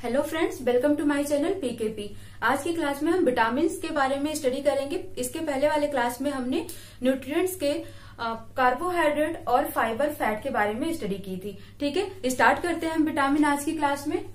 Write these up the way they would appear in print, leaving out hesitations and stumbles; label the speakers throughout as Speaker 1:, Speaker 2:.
Speaker 1: Hello friends, welcome to my channel PKP. आज की class में हम विटामिन के बारे में स्टडी करेंगे। इसके पहले वाले क्लास में हमने न्यूट्रिएंट्स के कार्बोहाइड्रेट और फाइबर फैट के बारे में स्टडी की थी। ठीक है, स्टार्ट करते हैं हम विटामिन आज की क्लास में।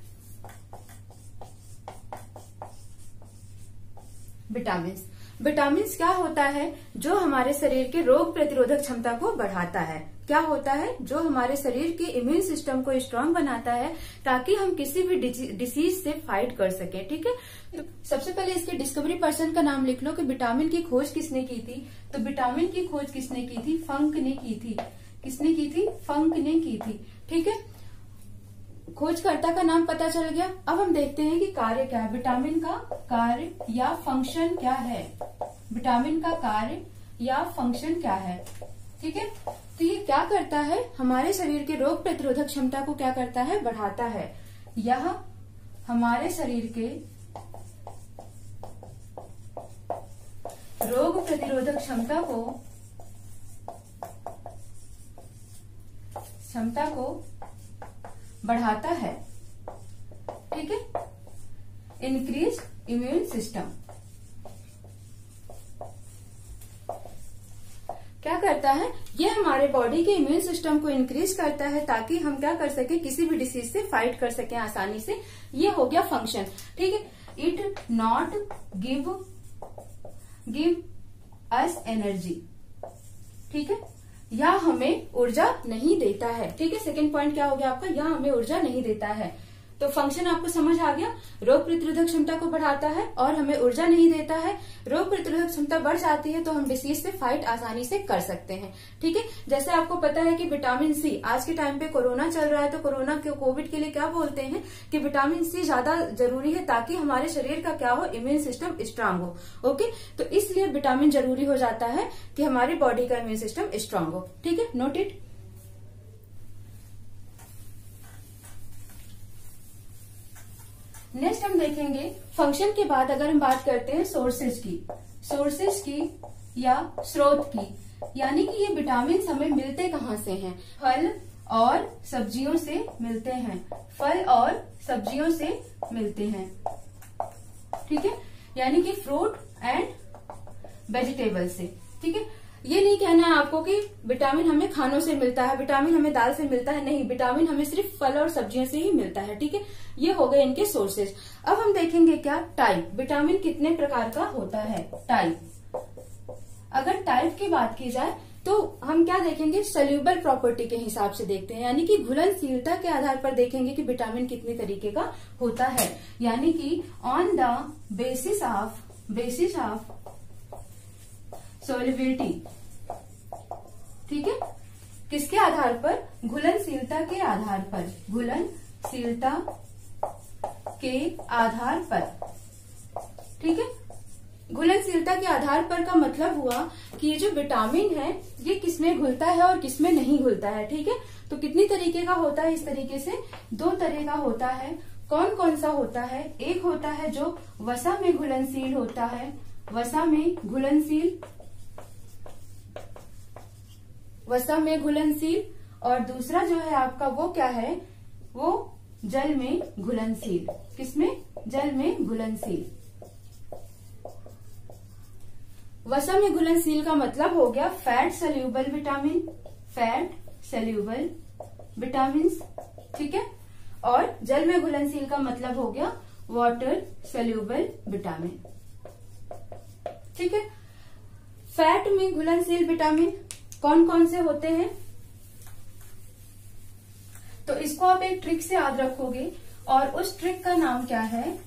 Speaker 1: विटामिन क्या होता है? जो हमारे शरीर के रोग प्रतिरोधक क्षमता को बढ़ाता है। क्या होता है? जो हमारे शरीर के इम्यून सिस्टम को स्ट्रांग बनाता है ताकि हम किसी भी डिसीज से फाइट कर सके। ठीक है, तो सबसे पहले इसके डिस्कवरी पर्सन का नाम लिख लो कि विटामिन की खोज किसने की थी। तो विटामिन की खोज किसने की थी? फंक ने की थी। किसने की थी? फंक ने की थी। ठीक है, खोजकर्ता का नाम पता चल गया। अब हम देखते हैं कि कार्य क्या है। विटामिन का कार्य या फंक्शन क्या है? विटामिन का कार्य या फंक्शन क्या है? ठीक है, तो ये क्या करता है? हमारे शरीर के रोग प्रतिरोधक क्षमता को क्या करता है? बढ़ाता है। यह हमारे शरीर के रोग प्रतिरोधक क्षमता को बढ़ाता है। ठीक है, इंक्रीज इम्यून सिस्टम। क्या करता है? ये हमारे बॉडी के इम्यून सिस्टम को इंक्रीज करता है ताकि हम क्या कर सके? किसी भी डिसीज से फाइट कर सके आसानी से। ये हो गया फंक्शन। ठीक है, it not give us energy. ठीक है, यह हमें ऊर्जा नहीं देता है। ठीक है, सेकंड पॉइंट क्या हो गया आपका? यह हमें ऊर्जा नहीं देता है। तो फंक्शन आपको समझ आ गया। रोग प्रतिरोधक क्षमता को बढ़ाता है और हमें ऊर्जा नहीं देता है। रोग प्रतिरोधक क्षमता बढ़ जाती है तो हम डिसीज से फाइट आसानी से कर सकते हैं। ठीक है, जैसे आपको पता है कि विटामिन सी, आज के टाइम पे कोरोना चल रहा है तो कोरोना के कोविड के लिए क्या बोलते हैं कि विटामिन सी ज्यादा जरूरी है ताकि हमारे शरीर का क्या हो? इम्यून सिस्टम स्ट्रांग हो। ओके, तो इसलिए विटामिन जरूरी हो जाता है कि हमारी बॉडी का इम्यून सिस्टम स्ट्रांग हो। ठीक है, नोट इट। नेक्स्ट हम देखेंगे फंक्शन के बाद अगर हम बात करते हैं सोर्सेज की या स्रोत की, यानी कि ये विटामिन हमें मिलते कहाँ से हैं? फल और सब्जियों से मिलते हैं। फल और सब्जियों से मिलते हैं। ठीक है, यानी कि फ्रूट एंड वेजिटेबल से। ठीक है, ये नहीं कहना है आपको कि विटामिन हमें खानों से मिलता है, विटामिन हमें दाल से मिलता है। नहीं, विटामिन हमें सिर्फ फल और सब्जियों से ही मिलता है। ठीक है, ये हो गए इनके सोर्सेज। अब हम देखेंगे क्या टाइप। विटामिन कितने प्रकार का होता है? टाइप। अगर टाइप की बात की जाए तो हम क्या देखेंगे? सोल्यूबल प्रॉपर्टी के हिसाब से देखते हैं, यानी कि घुलनशीलता के आधार पर देखेंगे कि विटामिन कितने तरीके का होता है। यानी कि on the basis of solubility. ठीक है, किसके आधार पर? घुलनशीलता के आधार पर। घुलनशीलता के आधार पर। ठीक है, घुलनशीलता के आधार पर का मतलब हुआ कि ये जो विटामिन है ये किसमें घुलता है और किसमें नहीं घुलता है। ठीक है, तो कितनी तरीके का होता है? इस तरीके से 2 तरह का होता है। कौन कौन सा होता है? एक होता है जो वसा में घुलनशील होता है, वसा में घुलनशील, और दूसरा जो है आपका वो क्या है? वो जल में घुलनशील। किसमें? जल में घुलनशील। वसा में घुलनशील का मतलब हो गया फैट सोल्यूबल विटामिन। ठीक है, और जल में घुलनशील का मतलब हो गया वाटर सोल्यूबल विटामिन। ठीक है, फैट में घुलनशील विटामिन कौन कौन से होते हैं? तो इसको आप एक ट्रिक से याद रखोगे और उस ट्रिक का नाम क्या है?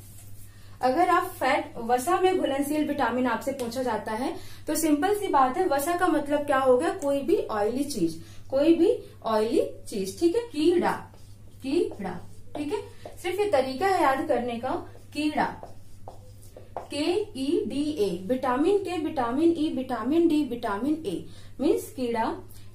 Speaker 1: अगर आप वसा में घुलनशील विटामिन आपसे पूछा जाता है तो सिंपल सी बात है, वसा का मतलब क्या हो गया? कोई भी ऑयली चीज। ठीक है, कीड़ा। ठीक है, सिर्फ ये तरीका है याद करने का। कीड़ा, KEDA, विटामिन के, vitamin E, vitamin D, vitamin A means कीड़ा।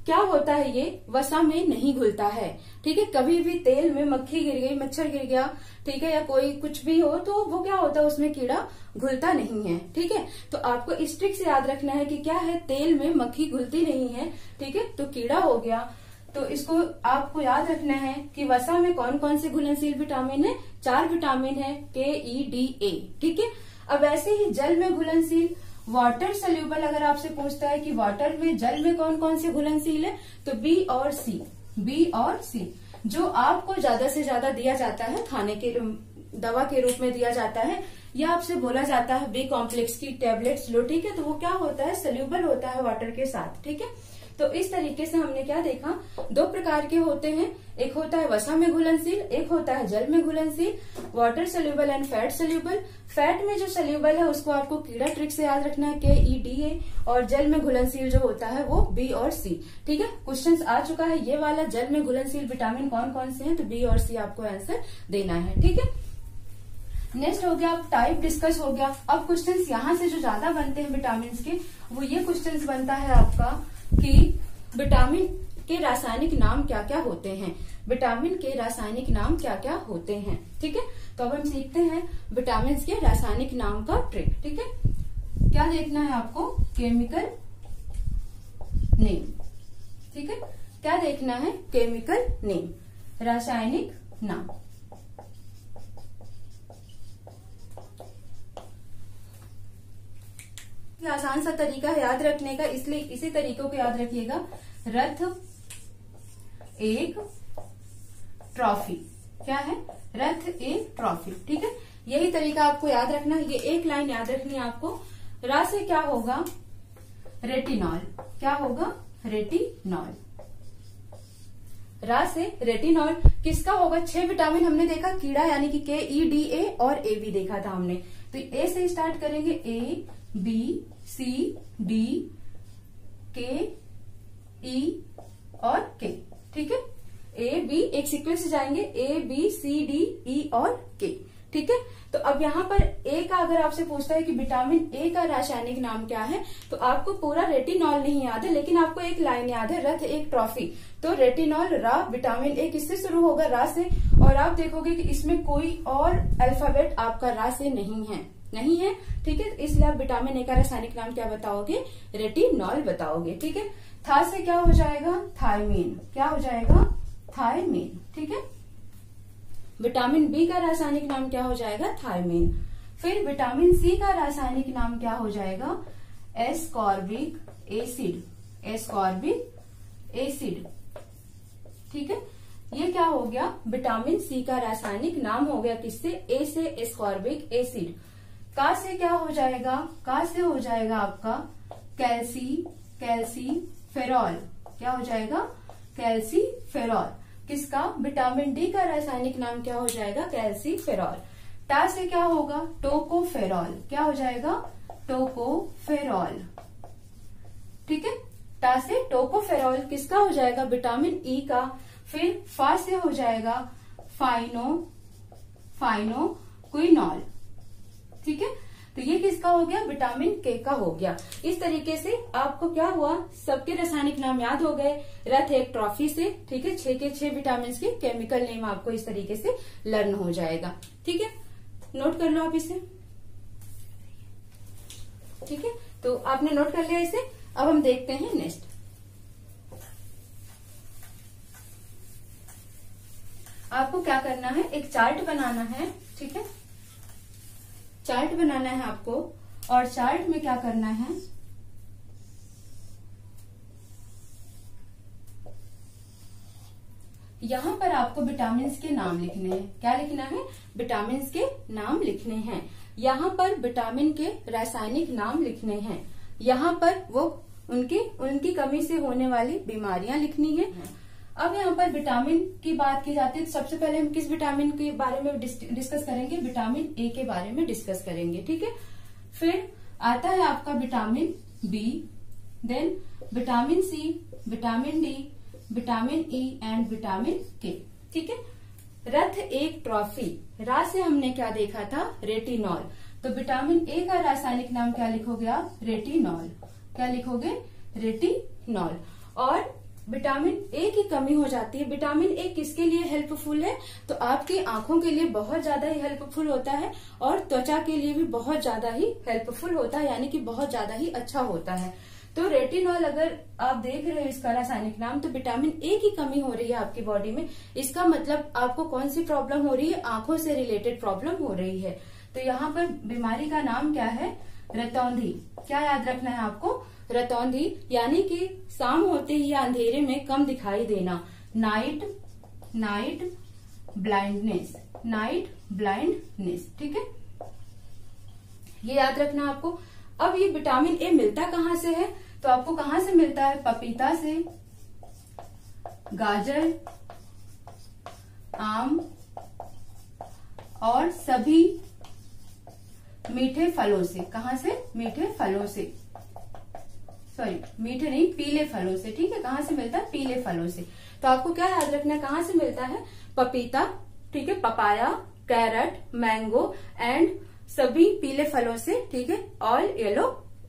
Speaker 1: क्या होता है? ये वसा में नहीं घुलता है। ठीक है, कभी भी तेल में मक्खी गिर गई, मच्छर गिर गया, ठीक है, या कोई कुछ भी हो तो वो क्या होता है? उसमें कीड़ा घुलता नहीं है। ठीक है, तो आपको इस ट्रिक से याद रखना है कि क्या है? तेल में मक्खी घुलती नहीं है। ठीक है, तो कीड़ा हो गया। तो इसको आपको याद रखना है कि वसा में कौन कौन से घुलनशील विटामिन है, 4 विटामिन है, KEDA। ठीक है। अब ऐसे ही जल में घुलनशील वाटर सोल्यूबल, अगर आपसे पूछता है कि वाटर में जल में कौन कौन से घुलनशील है, तो बी और सी। जो आपको ज्यादा से ज्यादा दिया जाता है खाने के दवा के रूप में दिया जाता है, या आपसे बोला जाता है बी कॉम्प्लेक्स की टेबलेट्स लो। ठीक है। तो वो क्या होता है, सोल्यूबल होता है वाटर के साथ। ठीक है। तो इस तरीके से हमने क्या देखा, 2 प्रकार के होते हैं, एक होता है वसा में घुलनशील, एक होता है जल में घुलनशील, water soluble and fat soluble. Fat में जो सोल्यूबल है उसको आपको कीड़ा ट्रिक से याद रखना है, KEDA, और जल में घुलनशील जो होता है वो B और C। ठीक है। क्वेश्चन आ चुका है ये वाला, जल में घुलनशील विटामिन कौन कौन से हैं, तो B और C आपको आंसर देना है। ठीक है। नेक्स्ट हो गया, अब टाइप डिस्कस हो गया। अब क्वेश्चंस यहाँ से जो ज्यादा बनते हैं विटामिन के, वो ये क्वेश्चंस बनता है आपका कि विटामिन के रासायनिक नाम क्या क्या होते हैं, विटामिन के रासायनिक नाम क्या क्या होते हैं। ठीक है। तो अब हम सीखते हैं विटामिन के रासायनिक नाम का ट्रिक। ठीक है। क्या देखना है आपको, केमिकल नेम। ठीक है। क्या देखना है, केमिकल नेम, रासायनिक नाम। आसान सा तरीका है याद रखने का, इसलिए इसी तरीकों को याद रखिएगा। रथ एक ट्रॉफी, क्या है, रथ एक ट्रॉफी। ठीक है। यही तरीका आपको याद रखना है, ये एक लाइन याद रखनी है आपको। रा से क्या होगा, रेटिनॉल। क्या होगा, रेटिनॉल। रा से रेटिनॉल किसका होगा, 6 विटामिन हमने देखा, कीड़ा यानी कि KEDA और AB देखा था हमने। तो A से स्टार्ट करेंगे, A B C D K E और K। ठीक है। A B एक सीक्वेंस से जाएंगे, A B C D E और K। ठीक है। तो अब यहाँ पर A का अगर आपसे पूछता है कि विटामिन A का रासायनिक नाम क्या है, तो आपको पूरा रेटिनॉल नहीं याद है, लेकिन आपको एक लाइन याद है, रथ एक ट्रॉफी। तो रेटिनॉल रा, विटामिन A किससे शुरू होगा, रा से। और आप देखोगे कि इसमें कोई और अल्फाबेट आपका रा से नहीं है। ठीक है। इसलिए आप विटामिन A का रासायनिक नाम क्या बताओगे, रेटिनॉल बताओगे। ठीक है। था से क्या हो जाएगा, थायमीन। क्या हो जाएगा, थायमीन। ठीक है। विटामिन B का रासायनिक नाम क्या हो जाएगा, थायमीन। फिर विटामिन C का रासायनिक नाम क्या हो जाएगा, एस्कॉर्बिक एसिड। Ascorbic acid. ठीक है। ये क्या हो गया, विटामिन C का रासायनिक नाम हो गया, किससे, A से एस्कॉर्बिक एसिड। का से क्या हो जाएगा, का से हो जाएगा आपका कैल्सीफेरॉल। क्या हो जाएगा, कैल्सीफेरॉल। किसका, विटामिन D का रासायनिक नाम क्या हो जाएगा, कैल्सीफेरॉल। टा से क्या होगा, टोकोफेरॉल। क्या हो जाएगा, टोकोफेरॉल। ठीक है। टा से टोकोफेरॉल किसका हो जाएगा, विटामिन E का। फिर फा से हो जाएगा फाइनोक्विनॉल। ठीक है। तो ये किसका हो गया, विटामिन K का हो गया। इस तरीके से आपको क्या हुआ, सबके रासायनिक नाम याद हो गए, रथ एक ट्रॉफी से। ठीक है। 6 के 6 विटामिन के केमिकल नेम आपको इस तरीके से लर्न हो जाएगा। ठीक है। नोट कर लो आप इसे। ठीक है। तो आपने नोट कर लिया इसे। अब हम देखते हैं नेक्स्ट। आपको क्या करना है, एक चार्ट बनाना है। ठीक है। चार्ट बनाना है आपको, और चार्ट में क्या करना है, यहाँ पर आपको विटामिन के नाम लिखने हैं। क्या लिखना है, विटामिन के नाम लिखने हैं। यहाँ पर विटामिन के रासायनिक नाम लिखने हैं। यहाँ पर वो उनकी कमी से होने वाली बीमारियां लिखनी है। अब यहाँ पर विटामिन की बात की जाती है, तो सबसे पहले हम किस विटामिन के बारे में डिस्कस करेंगे, विटामिन A के बारे में डिस्कस करेंगे। ठीक है। फिर आता है आपका vitamin B, then vitamin C, vitamin D, vitamin E and vitamin K। ठीक है। रथ एक ट्रॉफी, रा से हमने क्या देखा था, रेटिनॉल। तो विटामिन A का रासायनिक नाम क्या लिखोगे आप, रेटिनॉल। क्या लिखोगे, रेटिनॉल। और विटामिन A की कमी हो जाती है। विटामिन A किसके लिए हेल्पफुल है, तो आपकी आंखों के लिए बहुत ज्यादा ही हेल्पफुल होता है, और त्वचा के लिए भी बहुत ज्यादा ही हेल्पफुल होता है, यानी कि बहुत ज्यादा ही अच्छा होता है। तो रेटिनॉल अगर आप देख रहे हो इसका रासायनिक नाम, तो विटामिन ए की कमी हो रही है आपकी बॉडी में, इसका मतलब आपको कौन सी प्रॉब्लम हो रही है, आंखों से रिलेटेड प्रॉब्लम हो रही है। तो यहाँ पर बीमारी का नाम क्या है, रतौंधी। क्या याद रखना है आपको, रतौंधी, यानी कि शाम होते ही या अंधेरे में कम दिखाई देना, नाइट ब्लाइंडनेस, नाइट ब्लाइंडनेस। ठीक है, ये याद रखना आपको। अब ये विटामिन ए मिलता कहाँ से है, तो आपको कहाँ से मिलता है, पपीता से, गाजर, आम और सभी मीठे फलों से। कहाँ से, मीठे फलों से, सॉरी मीठे नहीं, पीले फलों से। ठीक है, कहाँ से मिलता है, पीले फलों से। तो आपको क्या याद रखना है, कहाँ से मिलता है, पपीता, ठीक है, पपाया, कैरट, मैंगो एंड सभी पीले फलों से। ठीक है, ऑल येलो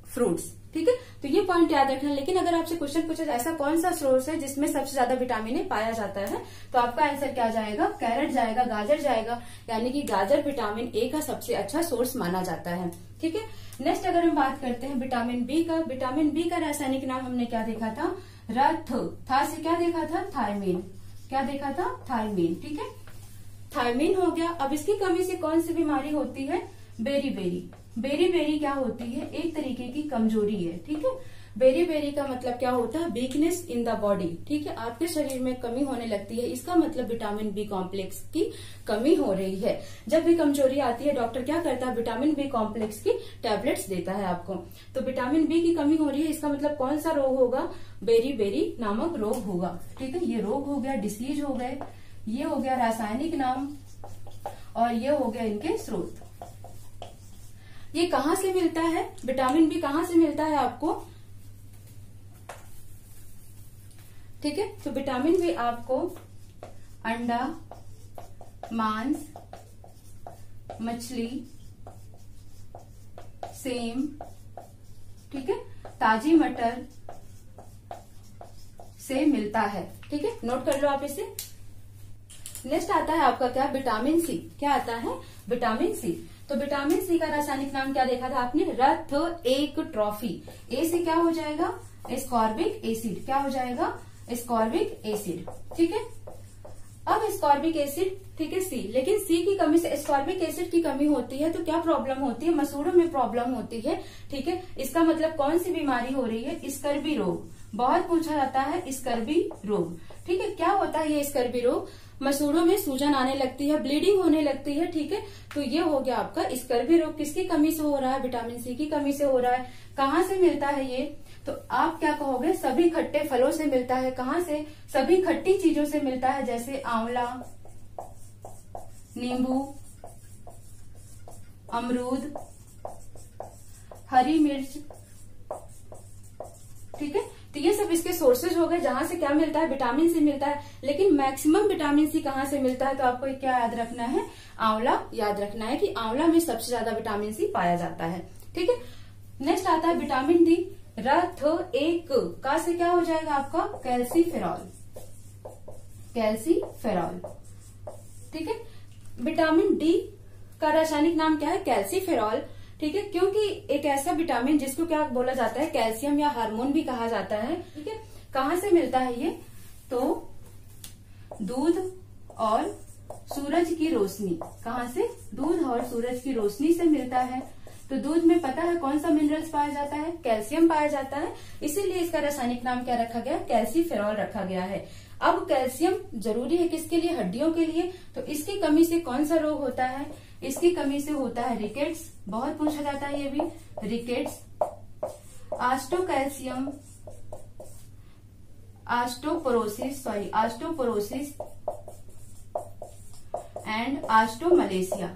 Speaker 1: फ्रूट्स। ठीक है, तो ये पॉइंट याद रखना। लेकिन अगर आपसे क्वेश्चन पूछे ऐसा कौन सा सोर्स है जिसमें सबसे ज्यादा विटामिन ए पाया जाता है, तो आपका आंसर क्या जाएगा, कैरट जाएगा, गाजर जाएगा, यानी कि गाजर विटामिन ए का सबसे अच्छा सोर्स माना जाता है। ठीक है, नेक्स्ट अगर हम बात करते हैं विटामिन बी का, विटामिन बी का रासायनिक नाम हमने क्या देखा था, रथ, था से क्या देखा था, थायमीन। क्या देखा था, थायमीन। ठीक है, थायमीन हो गया। अब इसकी कमी से कौन सी बीमारी होती है, बेरी बेरी क्या होती है, एक तरीके की कमजोरी है। ठीक है, बेरी का मतलब क्या होता है, वीकनेस इन द बॉडी। ठीक है, आपके शरीर में कमी होने लगती है, इसका मतलब विटामिन बी कॉम्प्लेक्स की कमी हो रही है। जब भी कमजोरी आती है, डॉक्टर क्या करता है, विटामिन बी कॉम्प्लेक्स की टैबलेट्स देता है आपको। तो विटामिन बी की कमी हो रही है, इसका मतलब कौन सा रोग होगा, बेरी नामक रोग होगा। ठीक है, ये रोग हो गया, डिसीज हो गए, ये हो गया रासायनिक नाम और ये हो गया इनके स्रोत। ये कहाँ से मिलता है, विटामिन बी कहाँ से मिलता है आपको, ठीक है, तो विटामिन बी आपको अंडा, मांस, मछली, सेम, ठीक है, ताजी मटर से मिलता है। ठीक है, नोट कर लो आप इसे। नेक्स्ट आता है आपका क्या, विटामिन सी। क्या आता है, विटामिन सी। तो विटामिन सी का रासायनिक नाम क्या देखा था आपने, रथ एक ट्रॉफी। ए से क्या हो जाएगा, एस्कॉर्बिक एसिड। क्या हो जाएगा, एस्कॉर्बिक एसिड। ठीक है, अब एस्कॉर्बिक एसिड, ठीक है, सी, लेकिन सी की कमी से एस्कॉर्बिक एसिड की कमी होती है तो क्या प्रॉब्लम होती है, मसूड़ों में प्रॉब्लम होती है। ठीक है, इसका मतलब कौन सी बीमारी हो रही है, स्कर्वी रोग। बहुत पूछा जाता है स्कर्वी रोग। ठीक है, क्या होता है ये स्कर्वी रोग, मसूड़ों में सूजन आने लगती है, ब्लीडिंग होने लगती है। ठीक है, तो ये हो गया आपका स्कर्वी रोग। किसकी कमी से हो रहा है, विटामिन सी की कमी से हो रहा है। कहाँ से मिलता है ये, तो आप क्या कहोगे, सभी खट्टे फलों से मिलता है। कहाँ से, सभी खट्टी चीजों से मिलता है, जैसे आंवला, नींबू, अमरूद, हरी मिर्च। ठीक है, तो ये सब इसके सोर्सेज हो गए जहां से क्या मिलता है, विटामिन सी मिलता है। लेकिन मैक्सिमम विटामिन सी कहाँ से मिलता है, तो आपको क्या याद रखना है, आंवला याद रखना है कि आंवला में सबसे ज्यादा विटामिन सी पाया जाता है। ठीक है, नेक्स्ट आता है विटामिन डी। रथ एक का से क्या हो जाएगा आपका, कैल्सीफेरॉल। कैल्सीफेरॉल। ठीक है, विटामिन डी का रासायनिक नाम क्या है, कैल्सीफेरॉल। ठीक है, क्योंकि एक ऐसा विटामिन जिसको क्या बोला जाता है, कैल्शियम या हार्मोन भी कहा जाता है। ठीक है, कहाँ से मिलता है ये, तो दूध और सूरज की रोशनी। कहाँ से, दूध और सूरज की रोशनी से मिलता है। तो दूध में पता है कौन सा मिनरल्स पाया जाता है, कैल्शियम पाया जाता है, इसीलिए इसका रासायनिक नाम क्या रखा गया, कैल्सीफेरॉल रखा गया है। अब कैल्शियम जरूरी है किसके लिए, हड्डियों के लिए। तो इसकी कमी से कौन सा रोग होता है, इसकी कमी से होता है रिकेट्स। बहुत पूछा जाता है ये भी, रिकेट्स, आस्टोकैल्शियम, आस्टोपोरोसिस एंड आस्टोमलेशिया।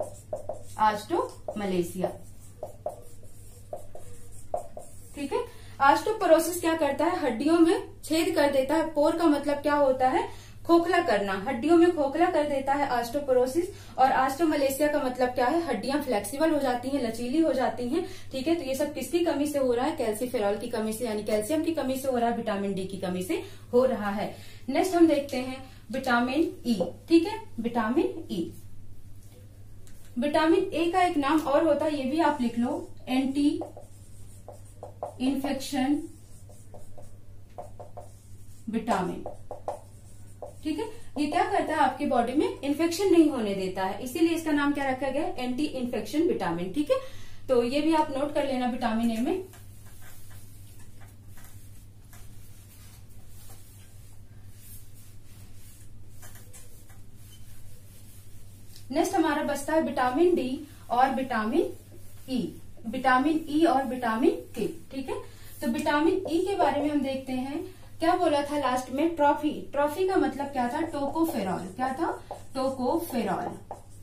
Speaker 1: ठीक है, आस्टोपोरोसिस क्या करता है, हड्डियों में छेद कर देता है। पोर का मतलब क्या होता है, खोखला करना, हड्डियों में खोखला कर देता है आस्टोपोरोसिस। और आस्टोमलेशिया का मतलब क्या है, हड्डियां फ्लेक्सिबल हो जाती हैं, लचीली हो जाती हैं। ठीक है, तो ये सब किसकी कमी से हो रहा है, कैल्सीफेरॉल की कमी से, यानी कैल्शियम की कमी से हो रहा है, विटामिन डी की कमी से हो रहा है। नेक्स्ट हम देखते हैं विटामिन ई। ठीक है, विटामिन ई, विटामिन ए का एक नाम और होता है, ये भी आप लिख लो, एंटी इन्फेक्शन विटामिन। ठीक है, ये क्या करता है, आपकी बॉडी में इन्फेक्शन नहीं होने देता है, इसीलिए इसका नाम क्या रखा गया, एंटी इन्फेक्शन विटामिन। ठीक है, तो ये भी आप नोट कर लेना विटामिन ए में। नेक्स्ट हमारा बचता है विटामिन डी और विटामिन ई, विटामिन ई और विटामिन के। ठीक है, तो विटामिन ई के बारे में हम देखते हैं, क्या बोला था लास्ट में, ट्रॉफी। ट्रॉफी का मतलब क्या था, टोकोफेरॉल। क्या था, टोकोफेरॉल।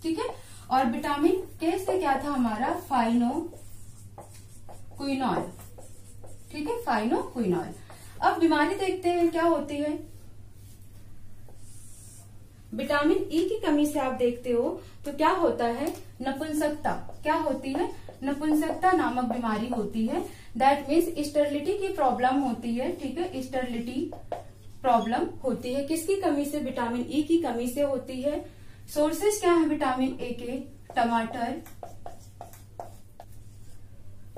Speaker 1: ठीक है, और विटामिन के से क्या था हमारा, फाइनोक्विनॉल। ठीक है, फाइनोक्विनॉल। अब बीमारी देखते हैं क्या होती है। विटामिन ई की कमी से आप देखते हो तो क्या होता है, नपुंसकता। क्या होती है, नपुंसकता नामक बीमारी होती है। दैट मीन्स स्टेरिलिटी की प्रॉब्लम होती है। ठीक है, स्टेरिलिटी प्रॉब्लम होती है, किसकी कमी से, विटामिन ई की कमी से होती है। सोर्सेज क्या है विटामिन ए के, टमाटर,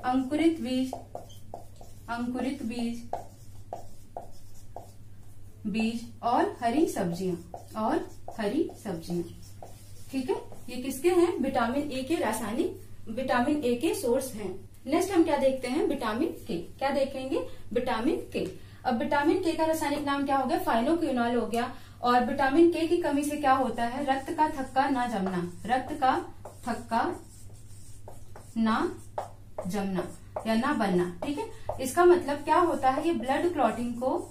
Speaker 1: अंकुरित बीज और हरी सब्जियां। ठीक है, ये किसके हैं, विटामिन ए के रासायनिक, विटामिन ए के सोर्स हैं। नेक्स्ट हम क्या देखते हैं, विटामिन के। क्या देखेंगे, विटामिन के। अब विटामिन के का रासायनिक नाम क्या हो गया, फाइनोक्विनॉल हो गया। और विटामिन के की कमी से क्या होता है, रक्त का थक्का ना जमना, रक्त का थक्का ना जमना या ना बनना। ठीक है, इसका मतलब क्या होता है, ये ब्लड क्लॉटिंग को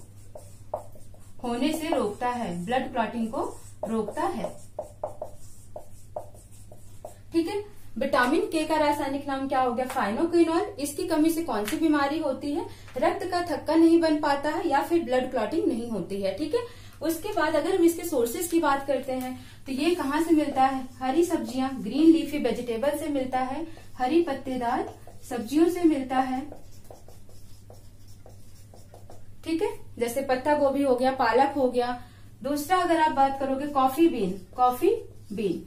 Speaker 1: होने से रोकता है, ब्लड क्लॉटिंग को रोकता है। ठीक है, विटामिन के का रासायनिक नाम क्या हो गया, फाइनोक्विनॉल। इसकी कमी से कौन सी बीमारी होती है, रक्त का थक्का नहीं बन पाता है या फिर ब्लड क्लॉटिंग नहीं होती है। ठीक है, उसके बाद अगर हम इसके सोर्सेज की बात करते हैं तो ये कहाँ से मिलता है, हरी सब्जियां, ग्रीन लीफी वेजिटेबल से मिलता है, हरी पत्तेदार सब्जियों से मिलता है। ठीक है, जैसे पत्ता गोभी हो गया, पालक हो गया। दूसरा अगर आप बात करोगे कॉफी बीन,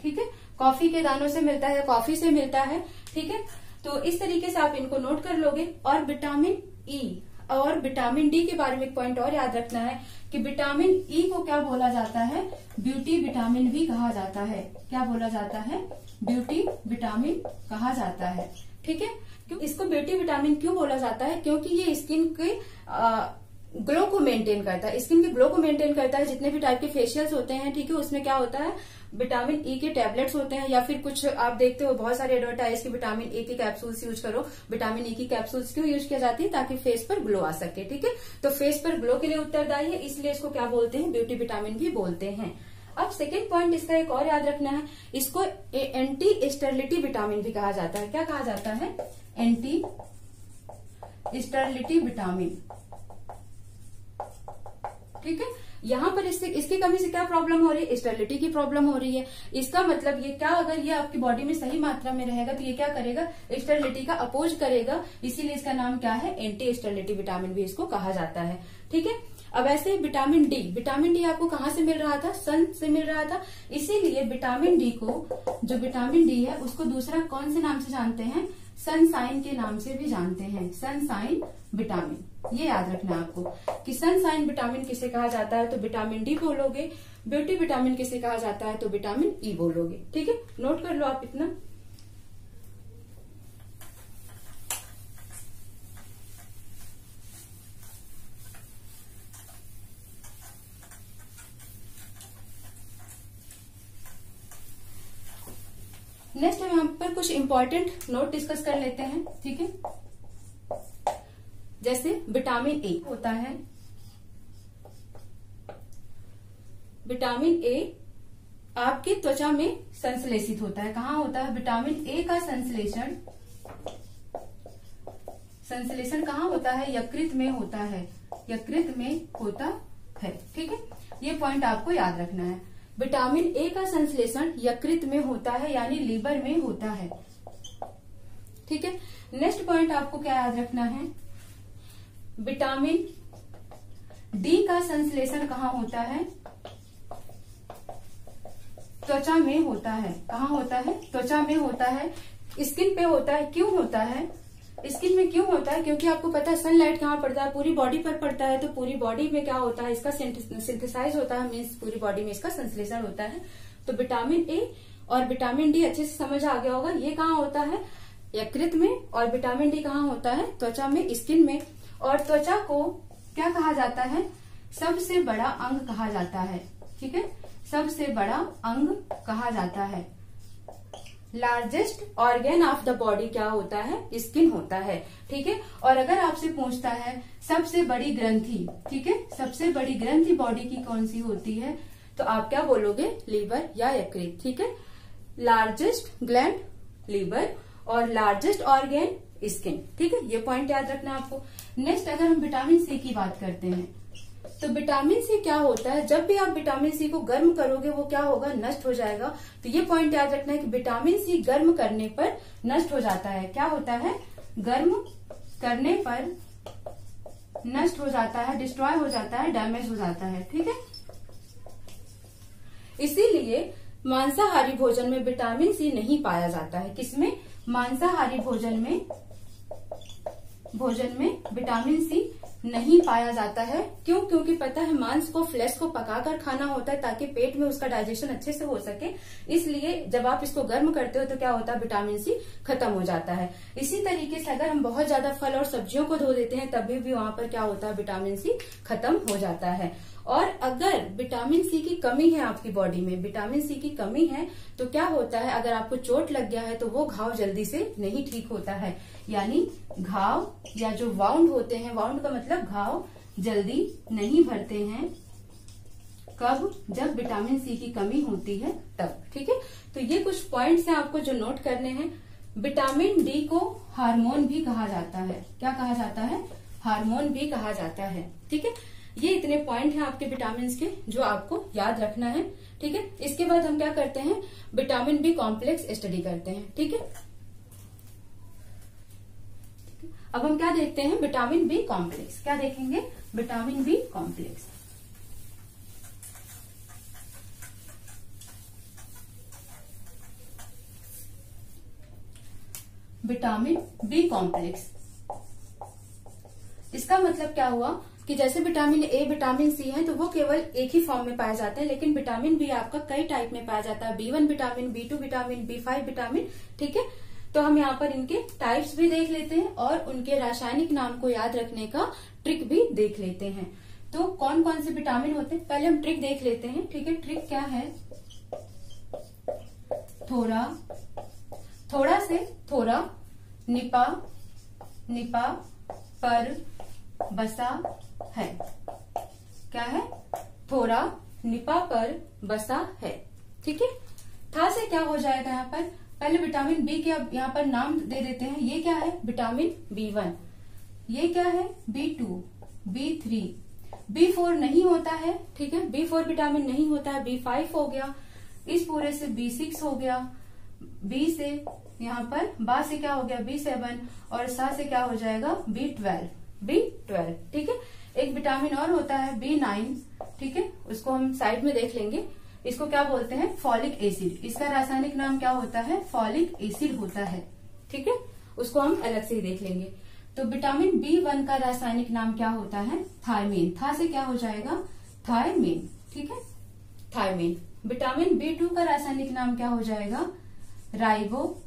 Speaker 1: ठीक है, कॉफी के दानों से मिलता है, कॉफी से मिलता है। ठीक है, तो इस तरीके से आप इनको नोट कर लोगे। और विटामिन ई और विटामिन डी के बारे में एक पॉइंट और याद रखना है कि विटामिन ई को क्या बोला जाता है, ब्यूटी विटामिन भी कहा जाता है। क्या बोला जाता है, ब्यूटी विटामिन कहा जाता है। ठीक है, क्यों इसको ब्यूटी विटामिन क्यों बोला जाता है, क्योंकि ये स्किन के ग्लो को मेंटेन करता है, स्किन के ग्लो को मेंटेन करता है। जितने भी टाइप के फेशियल्स होते हैं, ठीक है, उसमें क्या होता है, विटामिन ई के टैबलेट्स होते हैं, या फिर कुछ आप देखते हो बहुत सारे एडवर्टाइज की विटामिन ए की कैप्सूल्स यूज करो। विटामिन ई की कैप्सूल्स क्यों यूज किया जाती है, ताकि फेस पर ग्लो आ सके। ठीक है, तो फेस पर ग्लो के लिए उत्तरदायी है, इसलिए इसको क्या बोलते हैं, ब्यूटी विटामिन भी बोलते हैं। अब सेकेंड पॉइंट इसका एक और याद रखना है, इसको एंटी स्टेरिलिटी विटामिन भी कहा जाता है। क्या कहा जाता है, एंटी स्टेरिलिटी विटामिन। ठीक है, यहाँ पर इसकी कमी से क्या प्रॉब्लम हो रही है, स्टेरिलिटी की प्रॉब्लम हो रही है। इसका मतलब ये क्या, अगर ये आपकी बॉडी में सही मात्रा में रहेगा तो ये क्या करेगा, स्टेरिलिटी का अपोज करेगा, इसीलिए इसका नाम क्या है, एंटी स्टेरिलिटी विटामिन भी इसको कहा जाता है। ठीक है, अब ऐसे विटामिन डी आपको कहाँ से मिल रहा था, सन से मिल रहा था, इसीलिए विटामिन डी को, जो विटामिन डी है उसको दूसरा कौन से नाम से जानते हैं, सनसाइन के नाम से भी जानते हैं, सनसाइन विटामिन। ये याद रखना है आपको कि सनसाइन विटामिन किसे कहा जाता है, तो विटामिन डी बोलोगे। ब्यूटी विटामिन किसे कहा जाता है, तो विटामिन ई बोलोगे। ठीक है, नोट कर लो आप इतना। नेक्स्ट हम यहाँ पर कुछ इंपॉर्टेंट नोट डिस्कस कर लेते हैं। ठीक है, जैसे विटामिन ए होता है, विटामिन ए आपकी त्वचा में संश्लेषित होता है। कहाँ होता है, विटामिन ए का संश्लेषण कहाँ होता है, यकृत में होता है, यकृत में होता है। ठीक है, ये पॉइंट आपको याद रखना है। विटामिन ए का संश्लेषण यकृत में होता है, यानी लीवर में होता है। ठीक है, नेक्स्ट पॉइंट आपको क्या याद रखना है, विटामिन डी का संश्लेषण कहाँ होता है, त्वचा में होता है। कहाँ होता है, त्वचा में होता है, स्किन पे होता है। क्यों होता है, स्किन में क्यों होता है? क्योंकि आपको पता है सनलाइट कहाँ पड़ता है, पूरी बॉडी पर पड़ता है, तो पूरी बॉडी में क्या होता है, इसका सिंथेसाइज होता है, मीन्स पूरी बॉडी में इसका संश्लेषण होता है। तो विटामिन ए और विटामिन डी अच्छे से समझ आ गया होगा, ये कहाँ होता है, यकृत में, और विटामिन डी कहाँ होता है, त्वचा में, स्किन में। और त्वचा को क्या कहा जाता है, सबसे बड़ा अंग कहा जाता है, ठीक है, सबसे बड़ा अंग कहा जाता है। Largest organ of the body क्या होता है, स्किन होता है, ठीक है। और अगर आपसे पूछता है सबसे बड़ी ग्रंथि, ठीक है, सबसे बड़ी ग्रंथि बॉडी की कौन सी होती है, तो आप क्या बोलोगे, लीवर या यकृत, ठीक है। लार्जेस्ट ग्लैंड लीवर और लार्जेस्ट ऑर्गेन स्किन, ठीक है, ये पॉइंट याद रखना है आपको। नेक्स्ट अगर हम विटामिन सी की बात करते हैं, तो विटामिन सी क्या होता है, जब भी आप विटामिन सी को गर्म करोगे वो क्या होगा, नष्ट हो जाएगा। तो ये पॉइंट याद रखना है कि विटामिन सी गर्म करने पर नष्ट हो जाता है। क्या होता है, गर्म करने पर नष्ट हो जाता है, डिस्ट्रॉय हो जाता है, डैमेज हो जाता है, ठीक है। इसीलिए मांसाहारी भोजन में विटामिन सी नहीं पाया जाता है। किसमें, मांसाहारी भोजन में विटामिन सी नहीं पाया जाता है। क्यों, क्योंकि पता है मांस को, फ्लेश को पकाकर खाना होता है ताकि पेट में उसका डाइजेशन अच्छे से हो सके, इसलिए जब आप इसको गर्म करते हो तो क्या होता है, विटामिन सी खत्म हो जाता है। इसी तरीके से अगर हम बहुत ज्यादा फल और सब्जियों को धो देते हैं तभी भी वहां पर क्या होता है, विटामिन सी खत्म हो जाता है। और अगर विटामिन सी की कमी है आपकी बॉडी में, विटामिन सी की कमी है तो क्या होता है, अगर आपको चोट लग गया है तो वो घाव जल्दी से नहीं ठीक होता है, यानी घाव या जो वाउंड होते हैं, वाउंड का मतलब घाव, जल्दी नहीं भरते हैं। कब, जब विटामिन सी की कमी होती है तब, ठीक है। तो ये कुछ पॉइंट्स हैं आपको जो नोट करने हैं। विटामिन डी को हार्मोन भी कहा जाता है। क्या कहा जाता है, हार्मोन भी कहा जाता है, ठीक है। ये इतने पॉइंट हैं आपके विटामिन के जो आपको याद रखना है, ठीक है। इसके बाद हम क्या करते हैं, विटामिन बी कॉम्प्लेक्स स्टडी करते हैं, ठीक है। अब हम क्या देखते हैं, विटामिन बी कॉम्प्लेक्स। क्या देखेंगे, vitamin B complex. Vitamin B complex, इसका मतलब क्या हुआ कि जैसे विटामिन ए, विटामिन सी है तो वो केवल एक ही फॉर्म में पाए जाते हैं, लेकिन विटामिन बी आपका कई टाइप में पाया जाता है। B1 vitamin, B2 vitamin, B5 vitamin, ठीक है। तो हम यहाँ पर इनके टाइप्स भी देख लेते हैं और उनके रासायनिक नाम को याद रखने का ट्रिक भी देख लेते हैं। तो कौन कौन से विटामिन होते हैं, पहले हम ट्रिक देख लेते हैं, ठीक है। ट्रिक क्या है, थोड़ा, थोड़ा से थोड़ा, निपा, निपा पर बसा है। क्या है, थोड़ा निपा पर बसा है, ठीक है। था से क्या हो जाएगा, यहाँ पर पहले विटामिन बी के अब यहाँ पर नाम दे देते हैं। ये क्या है, विटामिन B1, ये क्या है, B2, B3, B4 नहीं होता है, ठीक है। B4 विटामिन नहीं होता है, B5 हो गया, इस पूरे से B6 हो गया, B से यहाँ पर बा से क्या हो गया, B7, और सा से क्या हो जाएगा, B12, ठीक है। एक विटामिन और होता है B9, ठीक है, उसको हम साइड में देख लेंगे। इसको क्या बोलते हैं, फॉलिक एसिड। इसका रासायनिक नाम क्या होता है, फॉलिक एसिड होता है, ठीक है। उसको हम अलग से ही देख लेंगे। तो विटामिन B1 का रासायनिक नाम क्या होता है, थायमीन। था से क्या हो जाएगा, थायमीन, ठीक है, थायमीन। विटामिन B2 का रासायनिक नाम क्या हो जाएगा, राइबोफ्लोविन,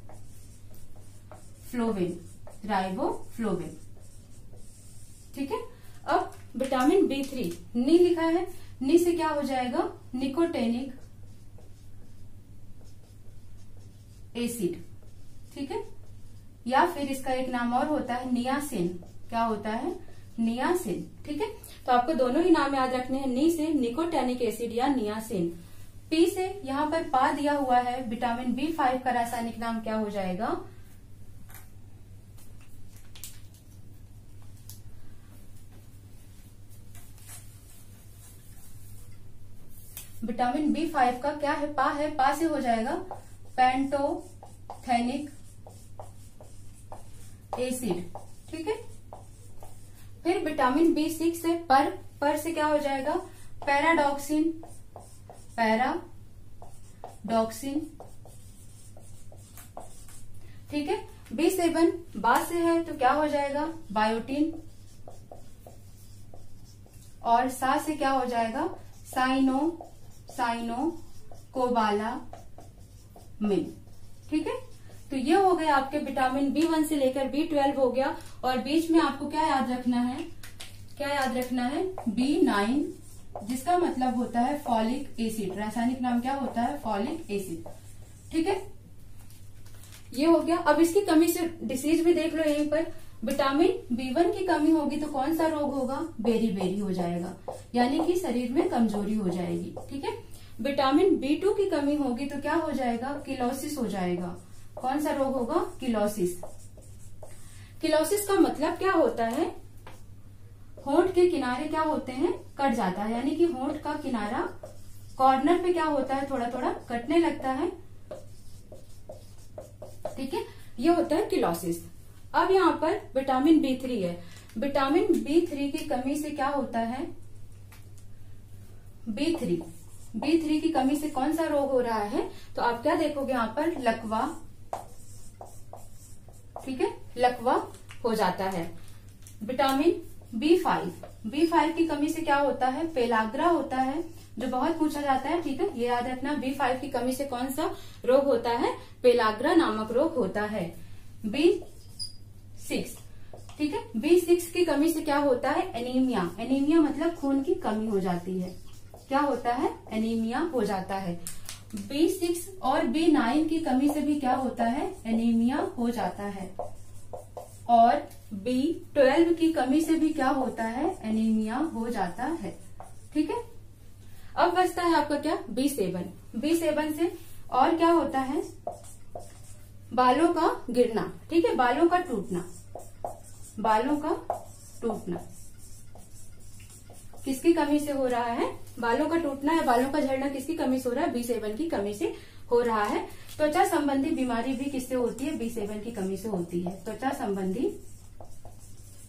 Speaker 1: राइबोफ्लोविन, ठीक है। अब विटामिन B3, नी लिखा है, नी से क्या हो जाएगा, निकोटेनिक एसिड, ठीक है। या फिर इसका एक नाम और होता है नियासिन। क्या होता है, नियासिन, ठीक है। तो आपको दोनों ही नाम याद रखने हैं, नी से निकोटेनिक एसिड या नियासिन। पी से यहाँ पर पा दिया हुआ है, विटामिन B5 का रासायनिक नाम क्या हो जाएगा, विटामिन B5 का क्या है, पा से हो जाएगा पेंटोथेनिक एसिड, ठीक है। फिर विटामिन B6 से पर से क्या हो जाएगा, पैराडॉक्सिन, पैराडॉक्सिन, ठीक है। B7 बा से है तो क्या हो जाएगा, बायोटीन, और सा से क्या हो जाएगा, साइनो कोबालामिन। ठीक है, तो ये हो गया आपके विटामिन B1 से लेकर B12 हो गया। और बीच में आपको क्या याद रखना है, B9, जिसका मतलब होता है फॉलिक एसिड। रासायनिक नाम क्या होता है, फॉलिक एसिड। ठीक है, ये हो गया। अब इसकी कमी से डिसीज भी देख लो यहीं पर। विटामिन B1 की कमी होगी तो कौन सा रोग होगा, बेरी हो जाएगा, यानी कि शरीर में कमजोरी हो जाएगी। ठीक है, विटामिन B2 की कमी होगी तो क्या हो जाएगा, किलोसिस हो जाएगा। कौन सा रोग होगा, किलोसिस। किलोसिस का मतलब क्या होता है, होंठ के किनारे क्या होते हैं, कट जाता है, यानी कि होंठ का किनारा कॉर्नर पे क्या होता है, थोड़ा थोड़ा कटने लगता है। ठीक है, ये होता है किलोसिस। अब यहाँ पर विटामिन B3 है। विटामिन B3 की कमी से क्या होता है, B3 की कमी से कौन सा रोग हो रहा है, तो आप क्या देखोगे यहाँ पर, लकवा। ठीक है, लकवा हो जाता है। विटामिन B5 की कमी से क्या होता है, पेलाग्रा होता है, जो बहुत पूछा जाता है। ठीक है, ये याद रखना, B5 की कमी से कौन सा रोग होता है, पेलाग्रा नामक रोग होता है। B6, ठीक है, B6 की कमी से क्या होता है, एनीमिया मतलब खून की कमी हो जाती है। क्या होता है, एनीमिया हो जाता है। B6 और B9 की कमी से भी क्या होता है, एनीमिया हो जाता है। और B12 की कमी से भी क्या होता है, एनीमिया हो जाता है। ठीक है, अब बचता है आपका क्या, B7 से और क्या होता है, बालों का गिरना। ठीक है, बालों का टूटना किसकी कमी से हो रहा है, बालों का टूटना या बालों का झड़ना किसकी कमी से हो रहा है, B7 की कमी से हो रहा है। त्वचा संबंधी बीमारी भी किससे होती है, B7 की कमी से होती है, त्वचा संबंधी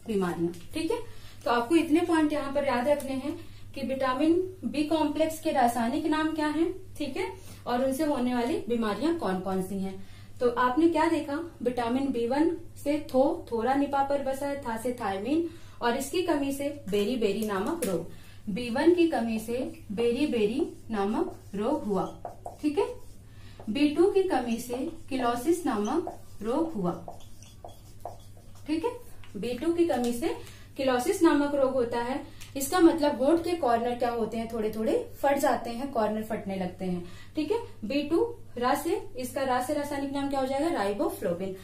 Speaker 1: बीमारियां। ठीक है, तो आपको इतने पॉइंट यहाँ पर याद रखने हैं कि विटामिन B कॉम्प्लेक्स के रासायनिक नाम क्या हैं। ठीक है, और उनसे होने वाली बीमारियां कौन कौन सी हैं। तो आपने क्या देखा, विटामिन B1 से थोड़ा निपा पर बसा है, था से थायमीन, और इसकी कमी से बेरी नामक रोग। B1 की कमी से बेरी नामक रोग हुआ। ठीक है, B2 की कमी से किलोसिस नामक रोग हुआ। ठीक है, B2 की कमी से किलोसिस नामक रोग होता है। इसका मतलब होंठ के कॉर्नर क्या होते हैं, थोड़े थोड़े फट जाते हैं, कॉर्नर फटने लगते हैं। ठीक है, B2 इसका रासायनिक नाम क्या हो जाएगा, राइबोफ्लोविन।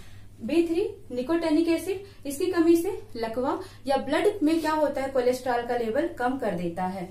Speaker 1: B3 निकोटेनिक एसिड, इसकी कमी से लकवा या ब्लड में क्या होता है, कोलेस्ट्रॉल का लेवल कम कर देता है।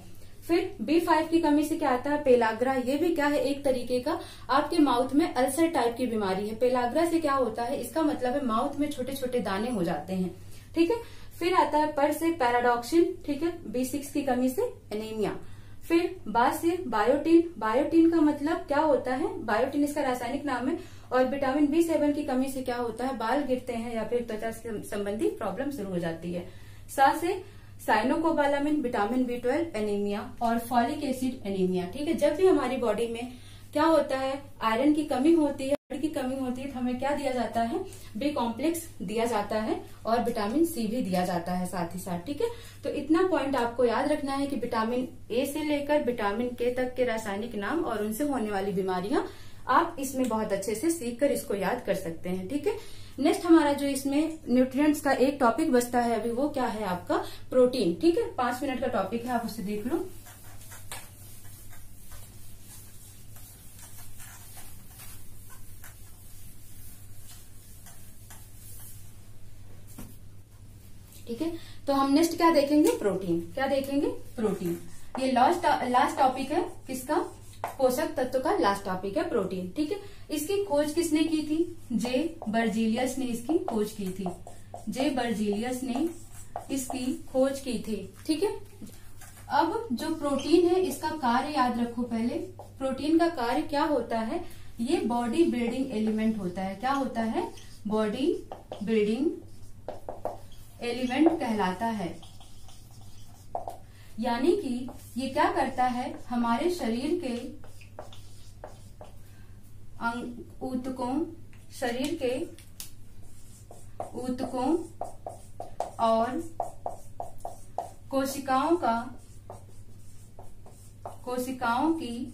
Speaker 1: फिर B5 की कमी से क्या आता है, पेलाग्रा। ये भी क्या है, एक तरीके का आपके माउथ में अल्सर टाइप की बीमारी है। पेलाग्रा से क्या होता है, इसका मतलब है माउथ में छोटे छोटे दाने हो जाते हैं। ठीक है, फिर आता है पर से पैराडॉक्सिन। ठीक है, B6 की कमी से एनीमिया। फिर बा से बायोटीन का मतलब क्या होता है, बायोटीन इसका रासायनिक नाम है। और विटामिन B7 की कमी से क्या होता है, बाल गिरते हैं या फिर त्वचा संबंधी प्रॉब्लम शुरू हो जाती है। सा से साइनोकोबालामिन, विटामिन B12 एनीमिया, और फॉलिक एसिड एनीमिया। ठीक है, जब भी हमारी बॉडी में क्या होता है, आयरन की कमी होती है, की कमी होती है, तो हमें क्या दिया जाता है, B कॉम्प्लेक्स दिया जाता है, और विटामिन C भी दिया जाता है साथ ही साथ। ठीक है, तो इतना पॉइंट आपको याद रखना है कि विटामिन A से लेकर विटामिन K तक के रासायनिक नाम और उनसे होने वाली बीमारियां आप इसमें बहुत अच्छे से सीख कर इसको याद कर सकते हैं। ठीक है, नेक्स्ट हमारा जो इसमें न्यूट्रिएंट्स का एक टॉपिक बचता है अभी, वो क्या है आपका, प्रोटीन। ठीक है, 5 मिनट का टॉपिक है, आप उसे देख लो। ठीक है, तो हम नेक्स्ट क्या देखेंगे, प्रोटीन। क्या देखेंगे, प्रोटीन। ये लास्ट टॉपिक है किसका, पोषक तत्व का लास्ट टॉपिक है प्रोटीन। ठीक है, इसकी खोज किसने की थी, जे बर्जीलियस ने इसकी खोज की थी। जे बर्जीलियस ने इसकी खोज की थी। ठीक है, अब जो प्रोटीन है इसका कार्य याद रखो पहले। प्रोटीन का कार्य क्या होता है, ये बॉडी बिल्डिंग एलिमेंट होता है। क्या होता है, बॉडी बिल्डिंग एलिमेंट कहलाता है। यानी कि ये क्या करता है, हमारे शरीर के ऊतकों, शरीर के ऊतकों और कोशिकाओं की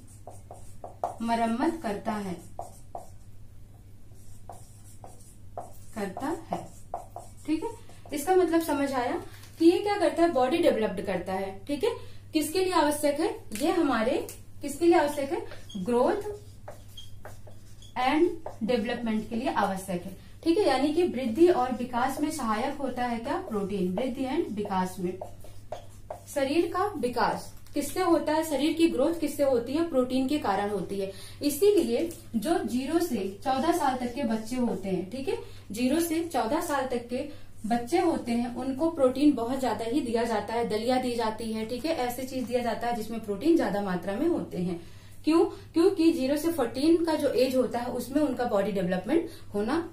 Speaker 1: मरम्मत करता है। ठीक है, इसका मतलब समझ आया कि ये क्या करता है, बॉडी डेवलप्ड करता है। ठीक है, किसके लिए आवश्यक है, ये हमारे किसके लिए आवश्यक है, ग्रोथ एंड डेवलपमेंट के लिए आवश्यक है। ठीक है, यानी कि वृद्धि और विकास में सहायक होता है क्या, प्रोटीन। वृद्धि एंड विकास में, शरीर का विकास किससे होता है, शरीर की ग्रोथ किससे होती है, प्रोटीन के कारण होती है। इसीलिए जो 0 से 14 साल तक के बच्चे होते हैं, ठीक है, 0 से 14 साल तक के बच्चे होते हैं, उनको प्रोटीन बहुत ज्यादा ही दिया जाता है, दलिया दी जाती है। ठीक है, ऐसी चीज दिया जाता है जिसमें प्रोटीन ज्यादा मात्रा में होते हैं। क्यों, क्योंकि 0 से 14 का जो एज होता है उसमें उनका बॉडी डेवलपमेंट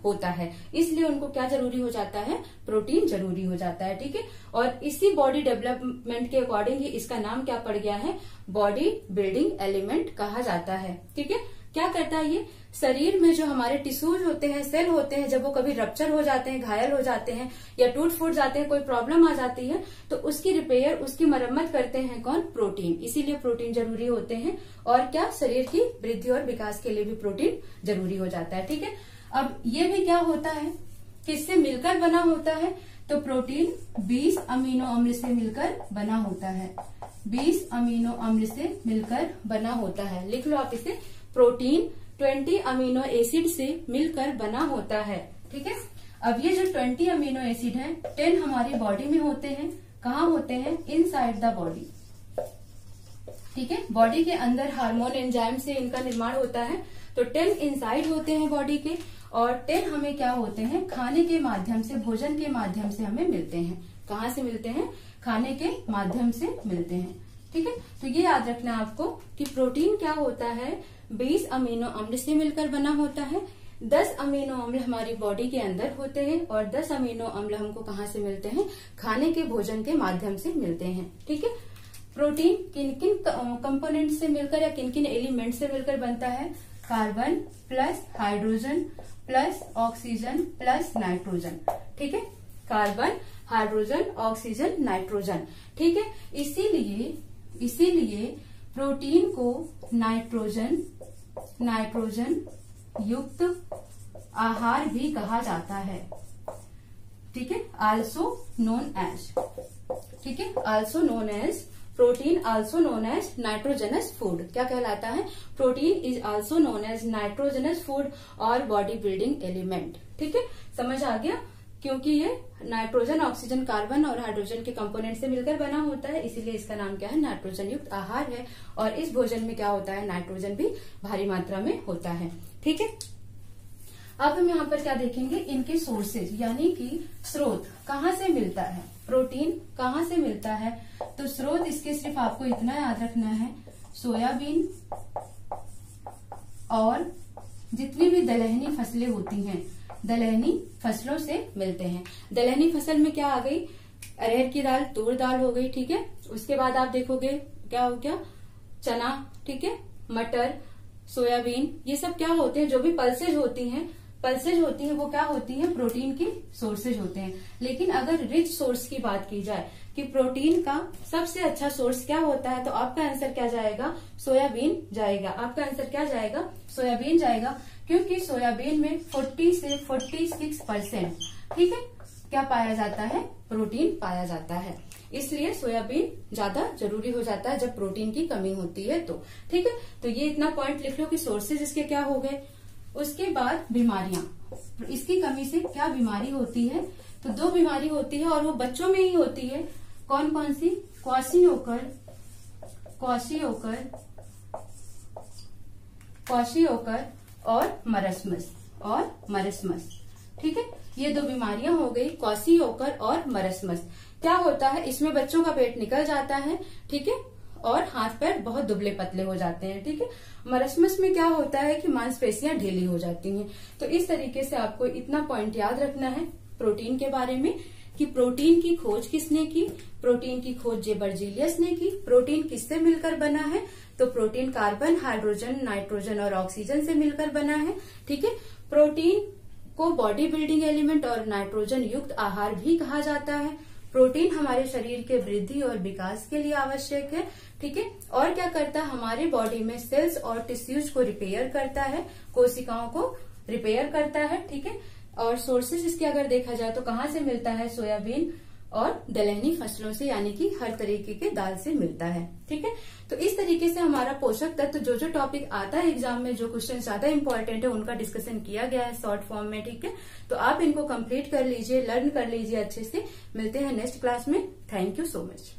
Speaker 1: होता है, इसलिए उनको क्या जरूरी हो जाता है, प्रोटीन जरूरी हो जाता है। ठीक है, और इसी बॉडी डेवलपमेंट के अकॉर्डिंग ही इसका नाम क्या पड़ गया है, बॉडी बिल्डिंग एलिमेंट कहा जाता है। ठीक है, क्या करता है ये, शरीर में जो हमारे टिश्यूज होते हैं, सेल होते हैं, जब वो कभी रप्चर हो जाते हैं, घायल हो जाते हैं या टूट फूट जाते हैं, कोई प्रॉब्लम आ जाती है, तो उसकी रिपेयर, उसकी मरम्मत करते हैं कौन, प्रोटीन। इसीलिए प्रोटीन जरूरी होते हैं। और क्या, शरीर की वृद्धि और विकास के लिए भी प्रोटीन जरूरी हो जाता है। ठीक है, अब ये भी क्या होता है, किससे मिलकर बना होता है, तो प्रोटीन 20 अमीनो अम्ल से मिलकर बना होता है। 20 अमीनो अम्ल से मिलकर बना होता है, लिख लो आप इसे, प्रोटीन 20 अमीनो एसिड से मिलकर बना होता है। ठीक है, अब ये जो 20 अमीनो एसिड है, 10 हमारी बॉडी में होते हैं। कहाँ होते हैं, इनसाइड द बॉडी। ठीक है, बॉडी के अंदर हार्मोन एंजाइम से इनका निर्माण होता है। तो 10 इनसाइड होते हैं बॉडी के, और 10 हमें क्या होते हैं, खाने के माध्यम से, भोजन के माध्यम से हमें मिलते हैं। कहाँ से मिलते हैं, खाने के माध्यम से मिलते हैं। ठीक है, तो ये याद रखना आपको कि प्रोटीन क्या होता है, 20 अमीनो अम्ल से मिलकर बना होता है। 10 अमीनो अम्ल हमारी बॉडी के अंदर होते हैं, और 10 अमीनो अम्ल हमको कहाँ से मिलते हैं, खाने के भोजन के माध्यम से मिलते हैं। ठीक है, प्रोटीन किन किन कंपोनेंट से मिलकर या किन किन एलिमेंट से मिलकर बनता है, carbon plus hydrogen plus oxygen plus nitrogen. ठीक है, कार्बन, हाइड्रोजन, ऑक्सीजन, नाइट्रोजन। ठीक है, इसीलिए प्रोटीन को नाइट्रोजन युक्त आहार भी कहा जाता है। ठीक है, आल्सो नोन एज, ठीक है, also known as protein, also known as nitrogenous food. क्या कहलाता है, protein is also known as nitrogenous food और बॉडी बिल्डिंग एलिमेंट। ठीक है, समझ आ गया, क्योंकि ये नाइट्रोजन, ऑक्सीजन, कार्बन और हाइड्रोजन के कंपोनेंट से मिलकर बना होता है, इसीलिए इसका नाम क्या है, नाइट्रोजन युक्त आहार है। और इस भोजन में क्या होता है, नाइट्रोजन भी भारी मात्रा में होता है। ठीक है, अब हम यहाँ पर क्या देखेंगे, इनके सोर्सेज, यानी कि स्रोत कहाँ से मिलता है, प्रोटीन कहाँ से मिलता है। तो स्रोत इसके सिर्फ आपको इतना याद रखना है, सोयाबीन और जितनी भी दलहनी फसलें होती हैं, दलहनी फसलों से मिलते हैं। दलहनी फसल में क्या आ गई, अरहर की दाल, तूर दाल हो गई। ठीक है, उसके बाद आप देखोगे क्या हो गया, चना, ठीक है, मटर, सोयाबीन, ये सब क्या होते हैं, जो भी पल्सेज होती हैं वो क्या होती हैं, प्रोटीन की सोर्सेज होते हैं। लेकिन अगर रिच सोर्स की बात की जाए कि प्रोटीन का सबसे अच्छा सोर्स क्या होता है, तो आपका आंसर क्या जाएगा, सोयाबीन जाएगा। आपका आंसर क्या जाएगा, सोयाबीन जाएगा, क्योंकि सोयाबीन में 40 से 46% ठीक है क्या पाया जाता है, प्रोटीन पाया जाता है। इसलिए सोयाबीन ज्यादा जरूरी हो जाता है जब प्रोटीन की कमी होती है तो। ठीक है, तो ये इतना पॉइंट लिख लो कि सोर्सेज इसके क्या हो गए। उसके बाद बीमारियां, इसकी कमी से क्या बीमारी होती है, तो 2 बीमारी होती है और वो बच्चों में ही होती है। कौन कौन सी, क्वाशियोकर और मरस्मस। ठीक है, ये 2 बीमारियां हो गई, क्वाशियोकर और मरस्मस। क्या होता है, इसमें बच्चों का पेट निकल जाता है, ठीक है, और हाथ पैर बहुत दुबले पतले हो जाते हैं। ठीक है, मरस्मस में क्या होता है कि मांसपेशियां ढीली हो जाती हैं। तो इस तरीके से आपको इतना पॉइंट याद रखना है प्रोटीन के बारे में कि प्रोटीन की खोज किसने की, प्रोटीन की खोज जे बर्जीलियस ने की। प्रोटीन किससे मिलकर बना है, तो प्रोटीन कार्बन, हाइड्रोजन, नाइट्रोजन और ऑक्सीजन से मिलकर बना है। ठीक है, प्रोटीन को बॉडी बिल्डिंग एलिमेंट और नाइट्रोजन युक्त आहार भी कहा जाता है। प्रोटीन हमारे शरीर के वृद्धि और विकास के लिए आवश्यक है, ठीक है। और क्या करता है, हमारे बॉडी में सेल्स और टिश्यूज को रिपेयर करता है, कोशिकाओं को रिपेयर करता है, ठीक है। और सोर्सेज इसके अगर देखा जाए तो कहाँ से मिलता है, सोयाबीन और दलहनी फसलों से, यानी कि हर तरीके के दाल से मिलता है, ठीक है। तो इस तरीके से हमारा पोषक तत्व जो टॉपिक आता है एग्जाम में, जो क्वेश्चन ज्यादा इंपॉर्टेंट है, उनका डिस्कशन किया गया है शॉर्ट फॉर्म में, ठीक है। तो आप इनको कंप्लीट कर लीजिए, लर्न कर लीजिए अच्छे से। मिलते हैं नेक्स्ट क्लास में। Thank you so much.